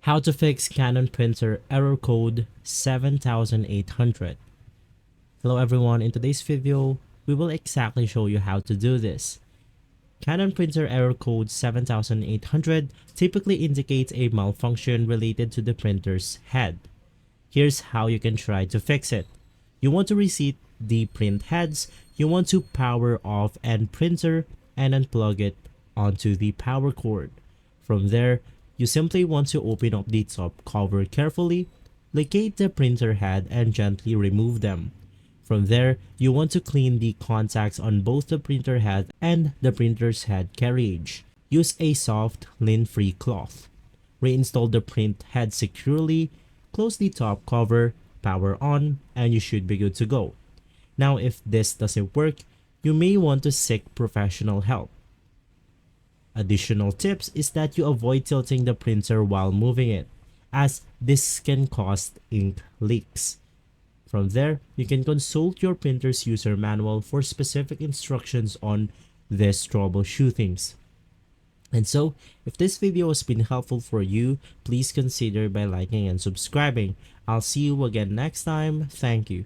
How to fix Canon printer error code 7800. Hello everyone, in today's video, we will exactly show you how to do this. Canon printer error code 7800 typically indicates a malfunction related to the printer's head. Here's how you can try to fix it. You want to reset the print heads, you want to power off end printer and unplug it onto the power cord. From there, you simply want to open up the top cover carefully, locate the printer head and gently remove them. From there, you want to clean the contacts on both the printer head and the printer's head carriage. Use a soft, lint-free cloth. Reinstall the print head securely, close the top cover, power on, and you should be good to go. Now, if this doesn't work, you may want to seek professional help. Additional tips is that you avoid tilting the printer while moving it, as this can cause ink leaks. From there, you can consult your printer's user manual for specific instructions on these troubleshootings. And so, if this video has been helpful for you, please consider by liking and subscribing. I'll see you again next time. Thank you.